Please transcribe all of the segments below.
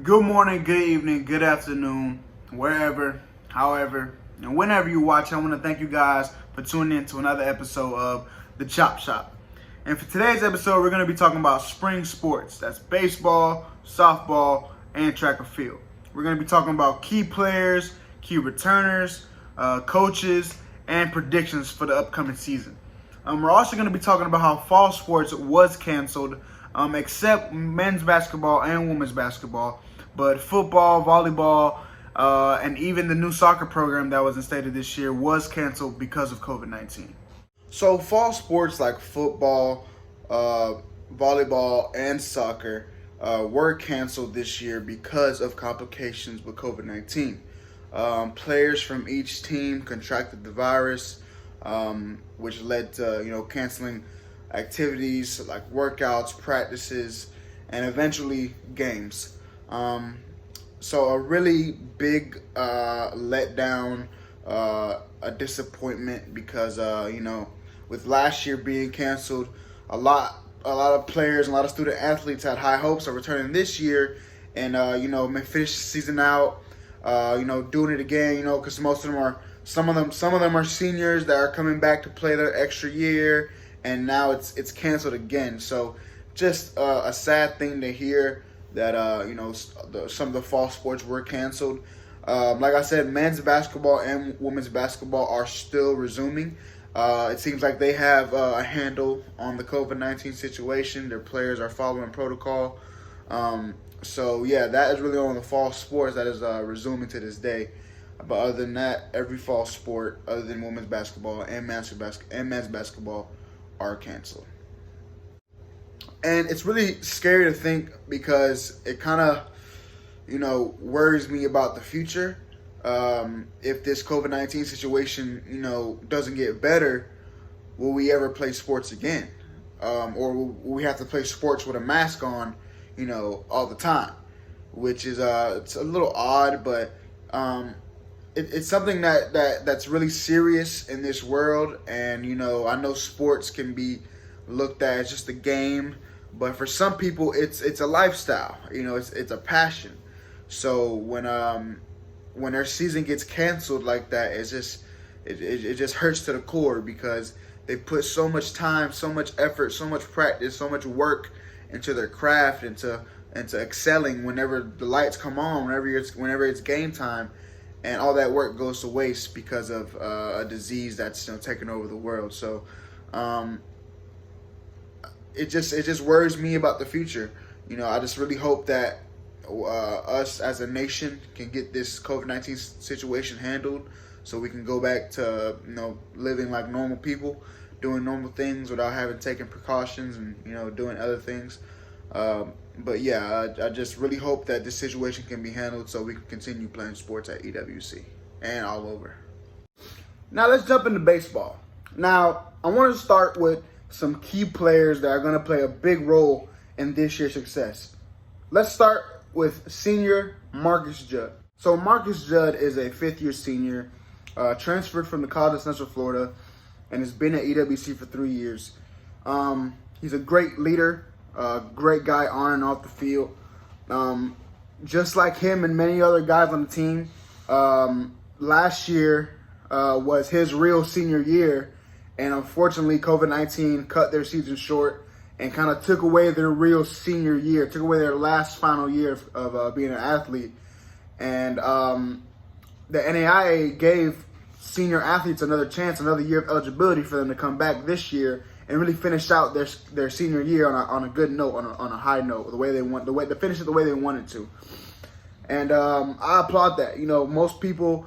Good morning, good evening, good afternoon, wherever, however, and whenever you watch. I want to thank you guys for tuning in to another episode of The Chop Shop. And for today's episode, we're going to be talking about spring sports. That's baseball, softball, and track and field. We're going to be talking about key players, key returners, coaches, and predictions for the upcoming season. We're also going to be talking about how fall sports was canceled, except men's basketball and women's basketball. But football, volleyball, and even the new soccer program that was instated this year was canceled because of COVID-19. So fall sports like football, volleyball, and soccer were canceled this year because of complications with COVID-19. Players from each team contracted the virus, which led to canceling activities like workouts, practices, and eventually games. So a really big letdown, a disappointment because with last year being canceled, a lot of players, a lot of student athletes had high hopes of returning this year, and may finish the season out, doing it again, because some of them are seniors that are coming back to play their extra year, and now it's canceled again. So just a sad thing to hear that some of the fall sports were canceled. Like I said, men's basketball and women's basketball are still resuming. It seems like they have a handle on the COVID-19 situation. Their players are following protocol. So yeah, that is really on the fall sports that is resuming to this day. But other than that, every fall sport other than women's basketball and men's basketball are canceled. And it's really scary to think because it kind of, worries me about the future. If this COVID-19 situation, doesn't get better, will we ever play sports again? Or will we have to play sports with a mask on, all the time? Which is, it's a little odd, but it's something that's really serious in this world. And, I know sports can be looked at as just a game, but for some people it's a lifestyle. It's a passion. So when their season gets canceled like that, it just hurts to the core because they put so much time, so much effort, so much practice, so much work into their craft, into excelling whenever the lights come on, whenever it's game time, and all that work goes to waste because of a disease that's taking over the world. So it just worries me about the future. I just really hope that us as a nation can get this COVID-19 situation handled so we can go back to living like normal people, doing normal things without having taken precautions and doing other things. But yeah, I just really hope that this situation can be handled so we can continue playing sports at EWC and all over. Now let's jump into baseball. Now I want to start with some key players that are going to play a big role in this year's success. Let's start with senior Marcus Judd. So Marcus Judd is a fifth-year senior, transferred from the College of Central Florida, and has been at EWC for 3 years. He's a great leader, great guy on and off the field. Just like him and many other guys on the team, last year was his real senior year, and unfortunately COVID-19 cut their season short and kind of took away their real senior year, took away their last final year of being an athlete. And the NAIA gave senior athletes another chance, another year of eligibility for them to come back this year and really finish out their senior year on a good note, on a high note, to finish it the way they wanted to. And I applaud that. Most people,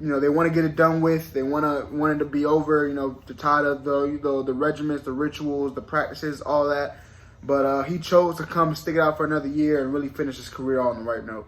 they want to get it done with. They want it to be over. The tired of the regiments, the rituals, the practices, all that. But he chose to come stick it out for another year and really finish his career on the right note.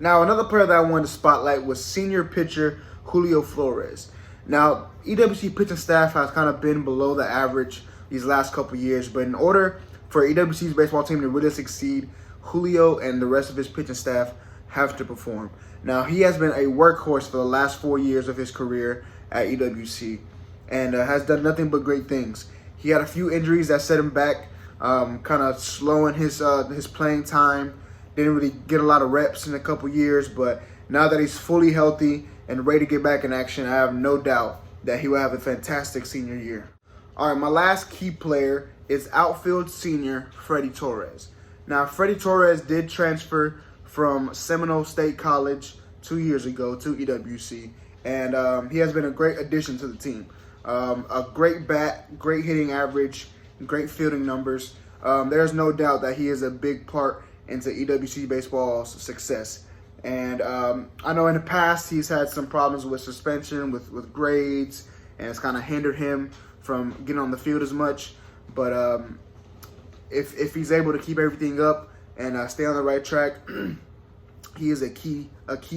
Now, another player that I wanted to spotlight was senior pitcher Julio Flores. Now, EWC pitching staff has kind of been below the average these last couple years, but in order for EWC's baseball team to really succeed, Julio and the rest of his pitching staff have to perform. Now, he has been a workhorse for the last 4 years of his career at EWC and has done nothing but great things. He had a few injuries that set him back, kind of slowing his playing time, Didn't really get a lot of reps in a couple years, but now that he's fully healthy and ready to get back in action, I have no doubt that he will have a fantastic senior year. All right, my last key player is outfield senior Freddie Torres. Now, Freddie Torres did transfer from Seminole State College 2 years ago to EWC, and he has been a great addition to the team. A great bat, great hitting average, great fielding numbers. There's no doubt that he is a big part into EWC baseball's success. And I know in the past he's had some problems with suspension, with grades, and it's kind of hindered him from getting on the field as much. But if he's able to keep everything up and stay on the right track, he is a key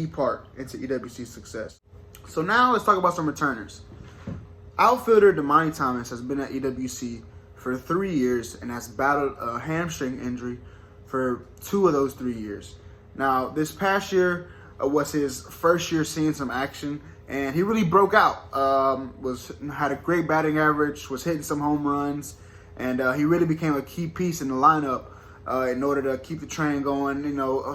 part into EWC's success. So now let's talk about some returners. Outfielder Damani Thomas has been at EWC for 3 years and has battled a hamstring injury for 2 of those 3 years. Now, this past year was his first year seeing some action, and he really broke out. Had a great batting average, was hitting some home runs, and he really became a key piece in the lineup in order to keep the train going.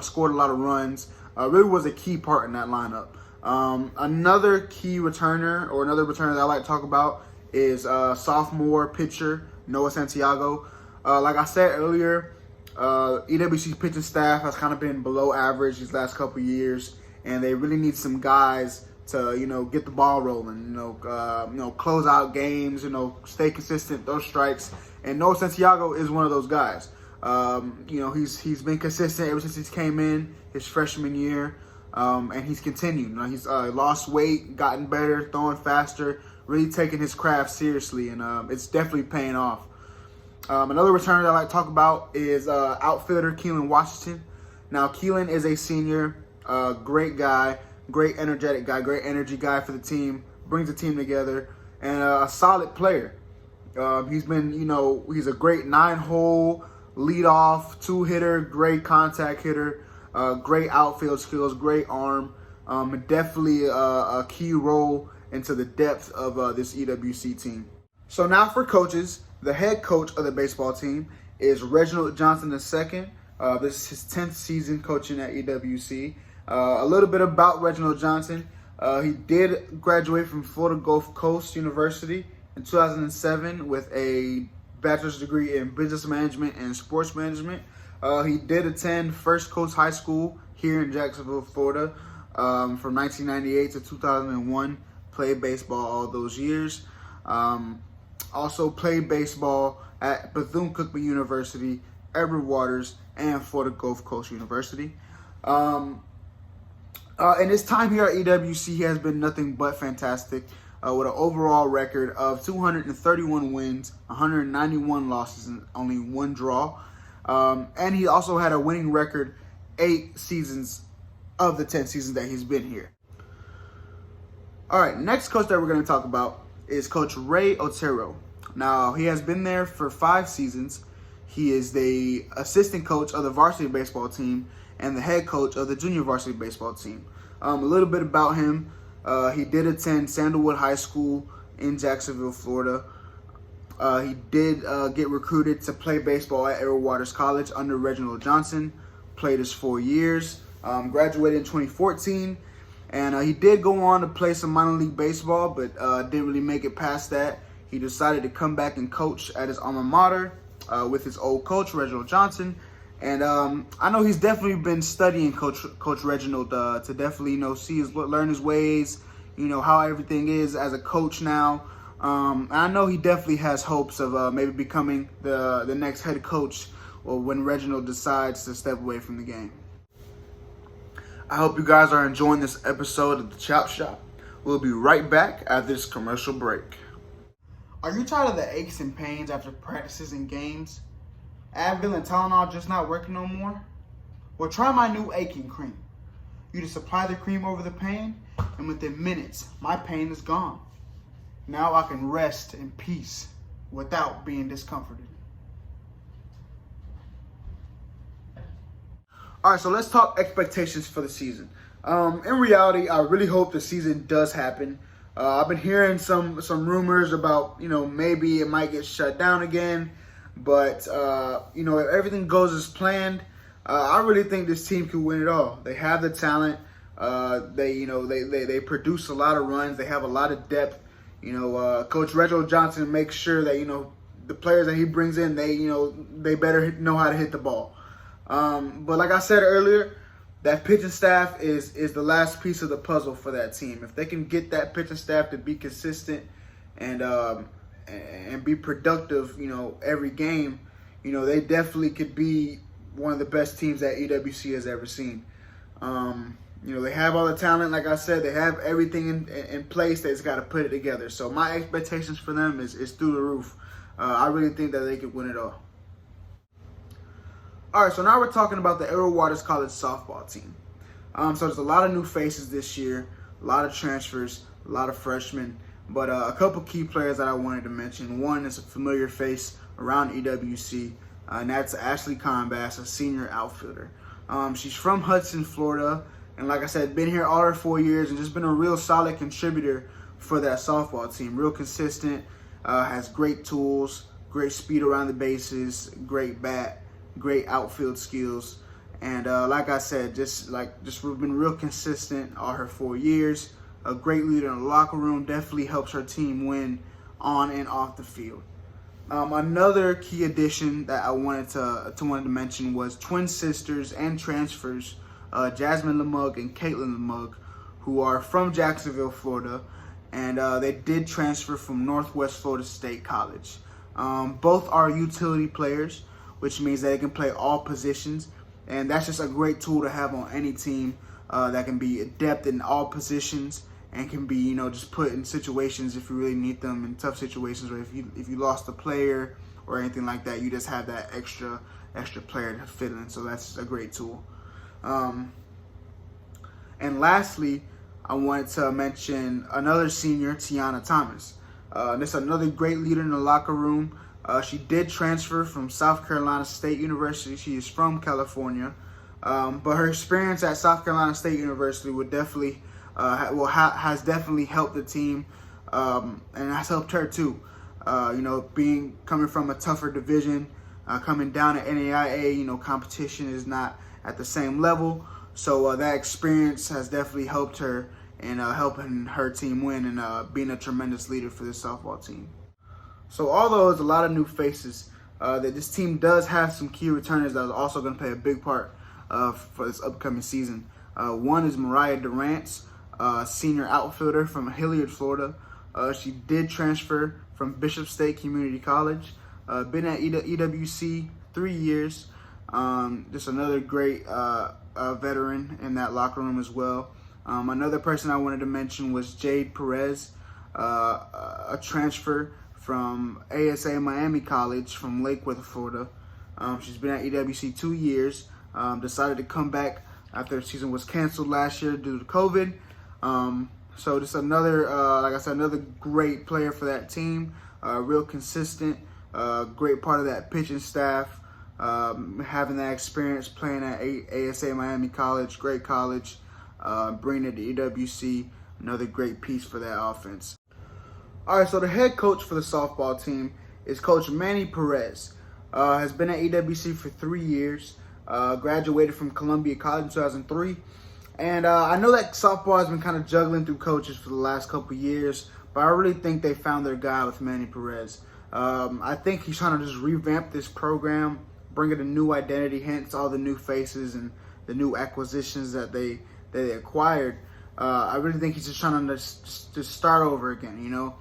Scored a lot of runs. Really was a key part in that lineup. Another key returner, or another returner that I like to talk about, is sophomore pitcher Noah Santiago. Like I said earlier, EWC's pitching staff has kind of been below average these last couple of years, and they really need some guys to get the ball rolling, close out games, stay consistent, throw strikes. And Noah Santiago is one of those guys. He's been consistent ever since he came in his freshman year, and he's continued. He's lost weight, gotten better, throwing faster, really taking his craft seriously, and it's definitely paying off. Another returner that I like to talk about is outfielder Keelan Washington. Now, Keelan is a senior, great guy, great energetic guy, great energy guy for the team, brings the team together, and a solid player. He's been, he's a great 9-hole leadoff, 2-hitter, great contact hitter, great outfield skills, great arm, definitely a key role into the depth of this EWC team. So now for coaches. The head coach of the baseball team is Reginald Johnson II. This is his 10th season coaching at EWC. A little bit about Reginald Johnson. He did graduate from Florida Gulf Coast University in 2007 with a bachelor's degree in business management and sports management. He did attend First Coast High School here in Jacksonville, Florida, from 1998 to 2001. Played baseball all those years. Also played baseball at Bethune-Cookman University, Edward Waters, and Florida Gulf Coast University. In his time here at EWC, he has been nothing but fantastic, with an overall record of 231 wins, 191 losses, and only 1 draw. And he also had a winning record 8 seasons of the 10 seasons that he's been here. All right, next coach that we're going to talk about is Coach Ray Otero. Now, he has been there for 5 seasons. He is the assistant coach of the varsity baseball team and the head coach of the junior varsity baseball team. A little bit about him. He did attend Sandalwood High School in Jacksonville, Florida. He did get recruited to play baseball at Edward Waters College under Reginald Johnson. Played his 4 years. Graduated in 2014. And he did go on to play some minor league baseball, but didn't really make it past that. He decided to come back and coach at his alma mater with his old coach, Reginald Johnson. And I know he's definitely been studying Coach Reginald to definitely, learn his ways, how everything is as a coach now. I know he definitely has hopes of maybe becoming the next head coach or when Reginald decides to step away from the game. I hope you guys are enjoying this episode of The Chop Shop. We'll be right back after this commercial break. Are you tired of the aches and pains after practices and games? Advil and Tylenol just not working no more? Well, try my new aching cream. You just apply the cream over the pain, and within minutes, my pain is gone. Now I can rest in peace without being discomforted. All right, so let's talk expectations for the season. In reality, I really hope the season does happen. I've been hearing some rumors about, maybe it might get shut down again. But, if everything goes as planned, I really think this team can win it all. They have the talent. They produce a lot of runs. They have a lot of depth. Coach Reginald Johnson makes sure that the players that he brings in, they better know how to hit the ball. But like I said earlier, that pitching staff is the last piece of the puzzle for that team. If they can get that pitching staff to be consistent and be productive, every game, they definitely could be one of the best teams that EWC has ever seen. They have all the talent, like I said, they have everything in place. They just got to put it together. So my expectations for them is through the roof. I really think that they could win it all. All right, so now we're talking about the Edward Waters College softball team. So there's a lot of new faces this year, a lot of transfers, a lot of freshmen, but a couple key players that I wanted to mention. One is a familiar face around EWC, and that's Ashley Conbass, a senior outfielder. She's from Hudson, Florida, and like I said, been here all her 4 years and just been a real solid contributor for that softball team. Real consistent, has great tools, great speed around the bases, great bat, great outfield skills, and like I said, just been real consistent all her 4 years. A great leader in the locker room, definitely helps her team win on and off the field. Another key addition that I wanted to mention was twin sisters and transfers, Jasmine Lamug and Caitlin Lamug, who are from Jacksonville, Florida, and they did transfer from Northwest Florida State College. Both are utility players, which means that they can play all positions, and that's just a great tool to have on any team that can be adept in all positions and can be, just put in situations if you really need them, in tough situations, or if you lost a player or anything like that, you just have that extra player to fit in. So that's a great tool. And lastly, I wanted to mention another senior, Tiana Thomas. This is another great leader in the locker room. She did transfer from South Carolina State University. She is from California, but her experience at South Carolina State University would definitely has definitely helped the team, and has helped her too. Coming from a tougher division, coming down to NAIA, competition is not at the same level. So that experience has definitely helped her in helping her team win and being a tremendous leader for this softball team. So although there's a lot of new faces, that this team does have some key returners that are also going to play a big part for this upcoming season. One is Mariah Durant, senior outfielder from Hilliard, Florida. She did transfer from Bishop State Community College. Been at EWC 3 years. Just another great veteran in that locker room as well. Another person I wanted to mention was Jade Perez, a transfer from ASA Miami College from Lakewood, Florida. She's been at EWC 2 years. Decided to come back after the season was canceled last year due to COVID. So just another, like I said, another great player for that team. Real consistent, great part of that pitching staff. Having that experience playing at ASA Miami College, great college. Bringing it to EWC, another great piece for that offense. All right, so the head coach for the softball team is Coach Manny Perez. Has been at EWC for 3 years. Graduated from Columbia College in 2003. And I know that softball has been kind of juggling through coaches for the last couple years, but I really think they found their guy with Manny Perez. I think he's trying to just revamp this program, bring it a new identity, hence all the new faces and the new acquisitions that they acquired. I really think he's just trying to just start over again,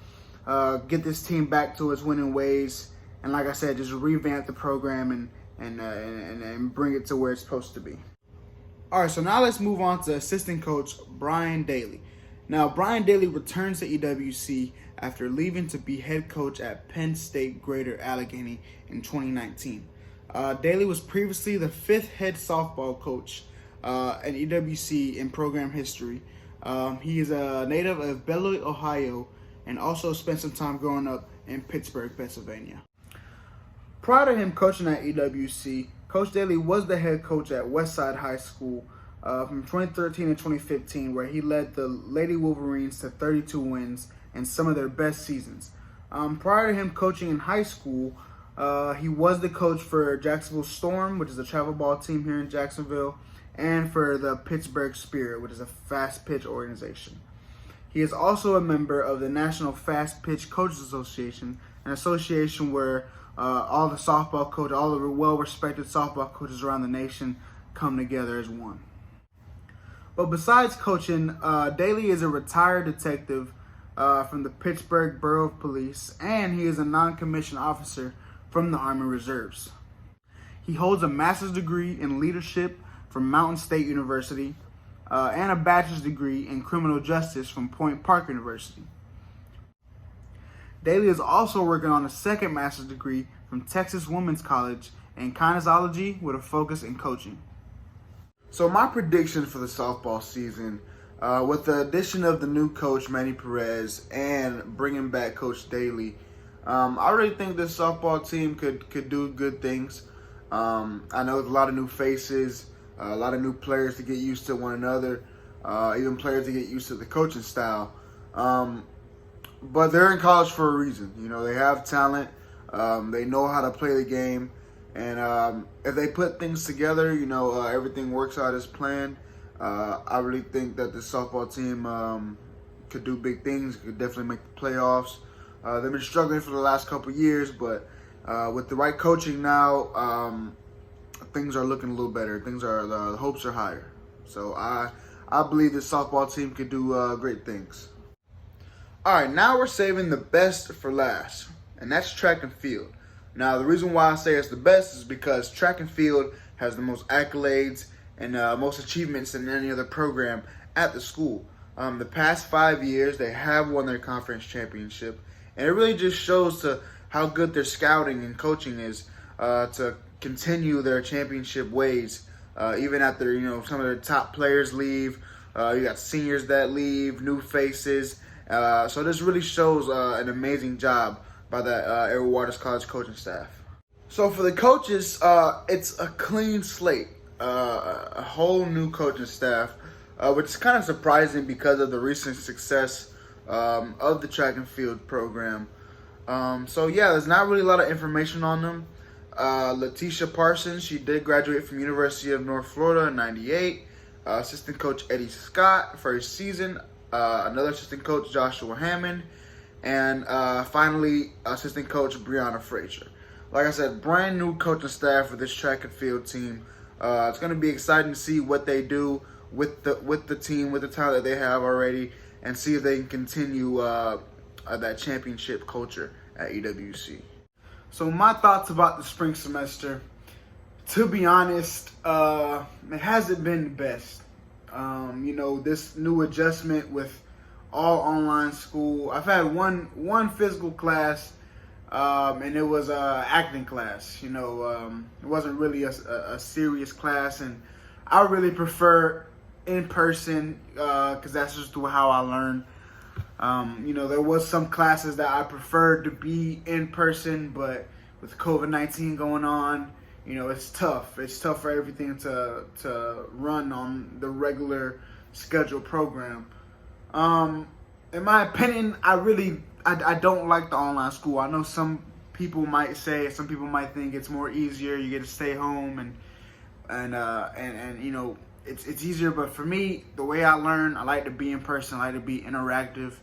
get this team back to its winning ways, and like I said, just revamp the program and bring it to where it's supposed to be. All right, so now let's move on to assistant coach Brian Daly. Now, Brian Daly returns to EWC after leaving to be head coach at Penn State Greater Allegheny in 2019. Daly was previously the 5th head softball coach at EWC in program history. He is a native of Beloit, Ohio, and also spent some time growing up in Pittsburgh, Pennsylvania. Prior to him coaching at EWC, Coach Daly was the head coach at Westside High School from 2013 to 2015, where he led the Lady Wolverines to 32 wins and some of their best seasons. Prior to him coaching in high school, He was the coach for Jacksonville Storm, which is a travel ball team here in Jacksonville, and for the Pittsburgh Spirit, which is a fast pitch organization. He is also a member of the National Fast Pitch Coaches Association, an association where all the well-respected softball coaches around the nation come together as one. But besides coaching, Daly is a retired detective from the Pittsburgh Borough of Police, and he is a non-commissioned officer from the Army Reserves. He holds a master's degree in leadership from Mountain State University and a bachelor's degree in criminal justice from Point Park University. Daly is also working on a second master's degree from Texas Women's College in kinesiology with a focus in coaching. So my prediction for the softball season, with the addition of the new coach Manny Perez and bringing back Coach Daly, I really think this softball team could do good things. I know there's a lot of new faces, a lot of new players to get used to one another, even players to get used to the coaching style. But they're in college for a reason. You know, they have talent. They know how to play the game. And if they put things together, you know, everything works out as planned. I really think that the softball team could do big things, could definitely make the playoffs. They've been struggling for the last couple of years, but with the right coaching now, things are looking a little better. The hopes are higher. So I believe this softball team could do great things. All right, now we're saving the best for last, and that's track and field. Now, the reason why I say it's the best is because track and field has the most accolades and most achievements than any other program at the school. The past 5 years, they have won their conference championship, and it really just shows to how good their scouting and coaching is to continue their championship ways, even after some of their top players leave. You got seniors that leave, new faces. So this really shows an amazing job by the Edward Waters College coaching staff. So for the coaches, it's a clean slate, a whole new coaching staff, which is kind of surprising because of the recent success of the track and field program. So yeah, there's not really a lot of information on them. Letitia Parsons, she did graduate from University of North Florida in '98. Assistant coach Eddie Scott, first season. Another assistant coach, Joshua Hammond. And finally, assistant coach Brianna Frazier. Like I said, brand new coaching staff for this track and field team. It's going to be exciting to see what they do with the team, with the talent that they have already, and see if they can continue that championship culture at EWC. So my thoughts about the spring semester, to be honest, it hasn't been the best. This new adjustment with all online school. I've had one physical class, and it was a acting class. It wasn't really a serious class, and I really prefer in person because that's just how I learn. There was some classes that I preferred to be in person, but with COVID-19 going on, it's tough. It's tough for everything to run on the regular scheduled program. In my opinion, I don't like the online school. I know some people might think it's more easier. You get to stay home and it's easier. But for me, the way I learn, I like to be in person. I like to be interactive,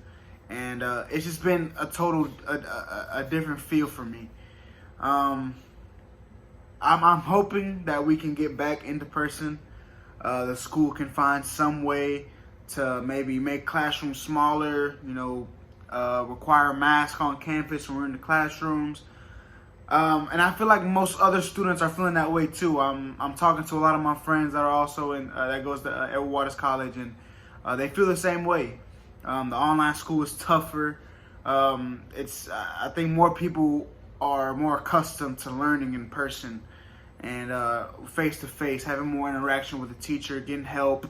and it's just been a different feel for me. I'm hoping that we can get back into person. The school can find some way to maybe make classrooms smaller, require masks on campus when we're in the classrooms. And I feel like most other students are feeling that way too. I'm talking to a lot of my friends that are also that goes to Edward Waters College, and they feel the same way. The online school is tougher. I think more people are more accustomed to learning in person and face-to-face, having more interaction with the teacher, getting help,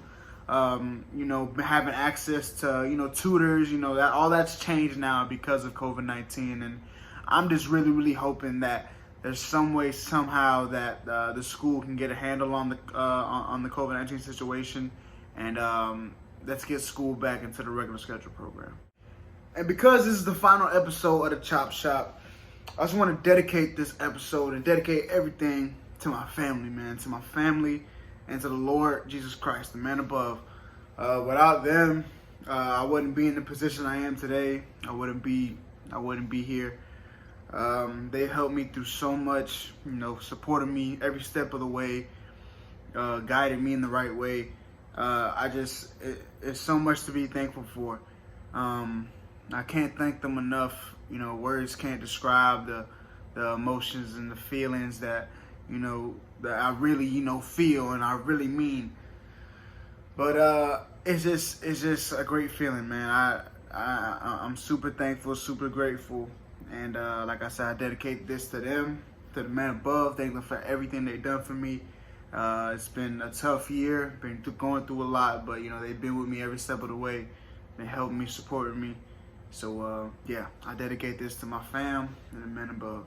having access to, tutors, that all that's changed now because of COVID-19. And I'm just really, really hoping that there's some way, somehow, that the school can get a handle on the COVID-19 situation, and let's get school back into the regular schedule program. And because this is the final episode of the Chop Shop, I just want to dedicate this episode and dedicate everything to my family, man, to my family and to the Lord Jesus Christ, the man above. Without them, I wouldn't be in the position I am today. I wouldn't be here. They helped me through so much, supported me every step of the way, guided me in the right way. It's so much to be thankful for. I can't thank them enough. Words can't describe the emotions and the feelings that I really feel and I really mean. But it's just a great feeling, man. I'm super thankful, super grateful, and like I said, I dedicate this to them, to the man above. Thank them for everything they've done for me. It's been a tough year, been going through a lot, but they've been with me every step of the way. They helped me, supported me. So yeah, I dedicate this to my fam and the man above.